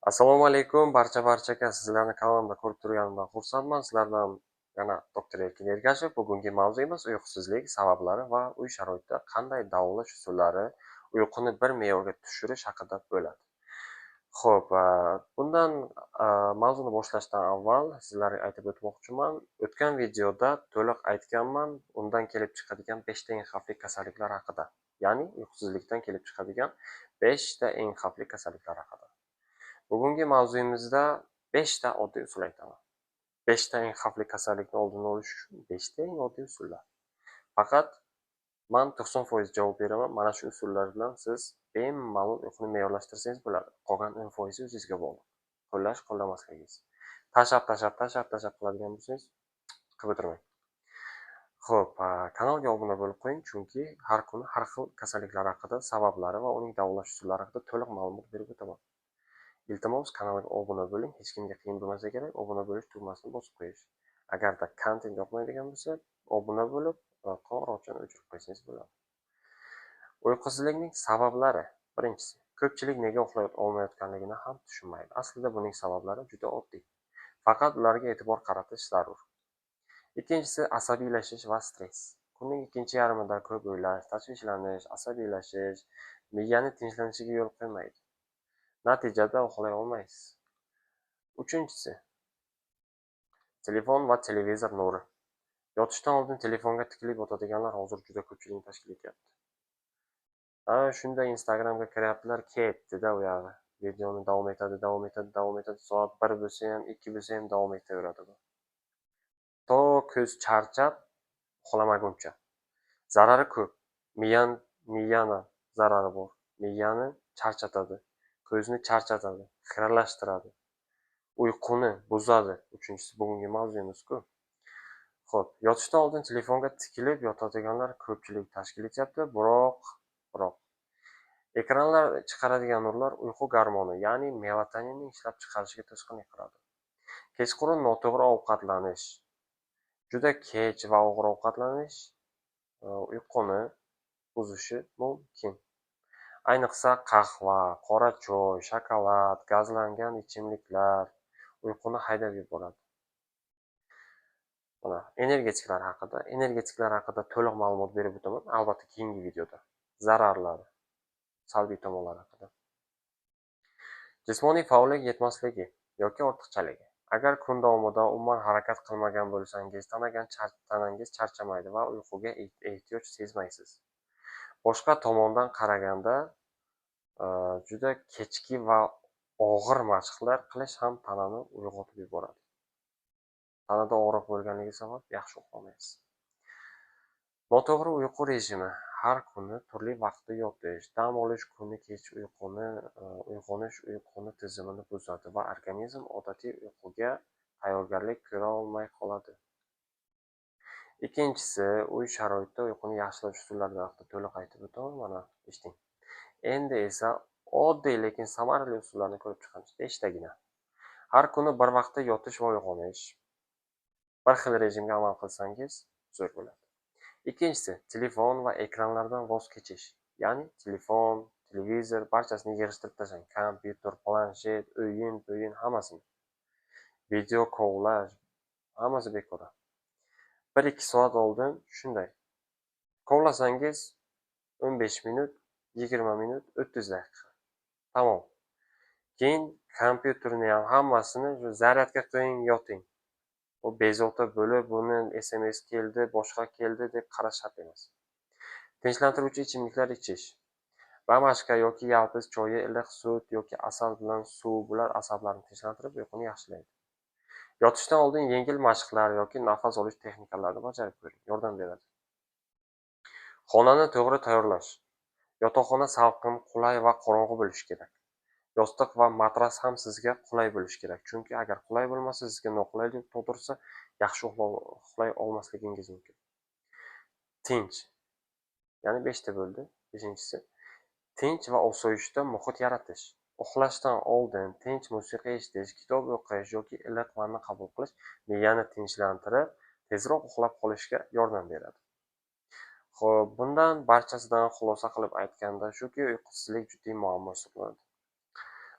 Assalomu alaykum barchaga sizlarni kanalimda ko'rib turganimdan xursandman. Sizlardan yana doktor Erkin Ergashev. Bugungi mavzuimiz uyqusizlik sabablari va uy sharoitida qanday davolash usullari uyquni bir me'yorga tushirish haqida bo'ladi. Xo'p, bundan mavzuni boshlashdan avval sizlarga aytib o'tmoqchiman. O'tgan videoda to'liq aytganman, undan kelib chiqadigan 5 ta eng xavfli kasalliklar haqida. Ya'ni uyqusizlikdan kelib chiqadigan 5 ta eng xavfli kasalliklar haqida. Bugungi mavzuyimizda 5 ta oddiy usul aytaman. 5 ta eng xavfli kasallikni oldini olish uchun 5 ta eng oddiy usullar. Faqat men 90% javob beraman. Mana shu usullar bilan siz bemalol uyquni me'yorlashtirsangiz bo'ladi. Qolgan 10% o'zingizga bog'liq. Qo'llash, qo'llamasligingiz. Tashab qiladigan bo'lsangiz, qilib o'tirmang. Xo'p, kanalga obuna bo'lib qo'ying, chunki har kuni har xil kasalliklar haqida, sabablari va uning davolash usullari haqida to'liq ma'lumot berib o'taman. Iltimos, kanalga obuna bo'ling. Hech kimga qiyin bo'lmasa kerak, obuna bo'lish tugmasini bosib qo'yish. Agarda kontent yoqmaydigan bo'lsa, obuna bo'lib, qo'ng'iroqchani o'chirib qo'ysangiz bo'ladi. Uyqusizlikning sabablari. Birinchisi, ko'pchilik nega uxlay olmayotganligini ham tushunmaydi. Aslida buning sabablari juda oddiy. Faqat ularga e'tibor qaratish zarur. Ikkinchisi, asabiylashish va stress. Kunning ikkinchi yarmida ko'p o'ylash, tashvishlanish, asabiylashish miyani tinchlanishiga yo'l qo'ymaydi. Natijada uxlay olmaysiz. Uchinchisi, telefon va televizor nuri. Yotishdan oldin telefonga tikilib yotadiganlar hozir juda ko'pchilikni tashkil etyapti. Shunda Instagramga kiryaptilar, ketdi-da u yog'i. Videoni davom etadi. Soat 1 bo'lsa ham, 2 bo'lsa ham davom etaveradi bu. To ko'z charchab uxlamaguncha. Zarari ko'p. Miyani zarari bor. Miyani charchatadi, ko'zni charchatadi, xiralashtiradi. Uyquni buzadi. Uchinchisi bugungi mavzuyimiz-ku. Xo'p, yotishdan oldin telefonga tikilib yotadiganlar ko'pchilik tashkil etyapti, biroq ekranlar chiqaradigan nurlar uyqu gormoni, ya'ni melatoninning ishlab chiqarishiga to'sqinlik qiladi. Kechqurun noto'g'ri ovqatlanish, juda kech va og'ir ovqatlanish uyquni buzishi mumkin. Ayniqsa qahva, qora choy, shokolad, gazlangan ichimliklar uyquni haydab yuboradi. Mana energetiklar haqida to'liq ma'lumot berib o'taman, albatta keyingi videoda. Zararlari, salbiy tomonlari haqida. Jismoniy faollik yetmasligi yoki ortiqchaligi. Agar kun davomida umuman harakat qilmagan bo'lsangiz, tanangiz charchamaydi va uyquga ehtiyoj sezmaysiz. Boshqa tomondan qaraganda, juda kechki va og'ir mashqlar qilish ham tanani uyg'otib yuboradi. Tanada og'riq bo'lganligi sabab yaxshi uxlamaysiz. Noto'g'ri uyqu rejimi. Har kuni turli vaqtda yotish, dam olish kuni kech uyg'onish uyquni tizimini buzadi va organizm odatiy uyquga tayyorgarlik ko'ra olmay qoladi. Ikkinchisi, uy sharoitida uyquni yaxshilash usullari haqida to'liq aytib o'taman, mana eshiting. Endi esa oddiy lekin samarali usullarni ko'rib chiqamiz. 5 tagina. Har kuni bir vaqtda yotish va uyg'onish. Bir xil rejimga amal qilsangiz zo'r bo'ladi. Ikkinchisi, telefon va ekranlardan voz kechish. Ya'ni telefon, televizor barchasini yig'ishtirib tashlang. Kompyuter, planshet, o'yin hammasini. Video kovlash hammasi bekor. 1-2 soat oldin shunday. Kovlasangiz 15 minut, 20 minut, 30 daqiqa. Tamom. Keyin kompyuterni ham hammasini zaryadga qo'ying, yoting. U bezovta bo'lib, buni SMS keldi, boshqa keldi deb qarash shart emas. Tinchlantiruvchi ichimliklar ichish. Bamashka yoki yalpiz choyi, iliq sut yoki asal bilan suv bular asablarni tinchlantirib, uyquni yaxshilaydi. Yotishdan oldin yengil mashqlar yoki nafas olish texnikalarini bajarib ko'ring, yordam beradi. Xonani to'g'ri tayyorlash. Yotoqxona salqin, qulay va qorong'u bo'lishi kerak. Yostiq va matras ham sizga qulay bo'lishi kerak. Chunki agar qulay bo'lmasa, sizga noqulaylik tug'dirsa, yaxshi uxlay olmasligingiz mumkin. Tinch. Ya'ni 5 ta bo'ldi. 5-inchisi, tinch va osoyishta muhit yaratish. Uxlashdan oldin tinch musiqa eshitish, kitob o'qish yoki iliq vanna qabul qilish miyani tinchlantirib, tezroq uxlab qolishga yordam beradi. Xo'p, bundan barchasidan xulosa qilib aytganda shuki, uyqusizlik jiddiy muammo hisoblanadi.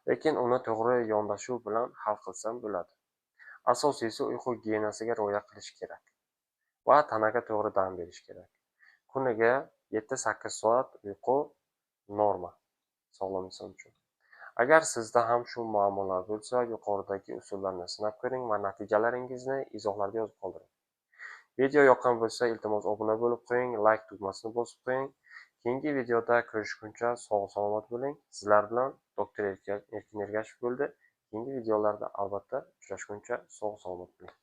lekin uni to'g'ri yondashuv bilan hal qilsam bo'ladi. Asosiysi uyqu gigiyenasiga rioya qilish kerak va tanaga to'g'ri dam berish kerak. Kuniga 7-8 soat uyqu norma sog'lom inson uchun. Agar sizda ham shu muammolar bo'lsa, yuqoridagi usullarni sinab ko'ring va natijalaringizni izohlarga yozib qoldiring. Video yoqqan bo'lsa, iltimos obuna bo'lib qo'ying, like tugmasini bosib qo'ying. Keyingi videoda ko'rishguncha sog'-salomat bo'ling. Sizlar bilan doktor Erkin Ergashev bo'ldi. Keyingi videolarda albatta uchrashguncha sog'-salomat bo'ling.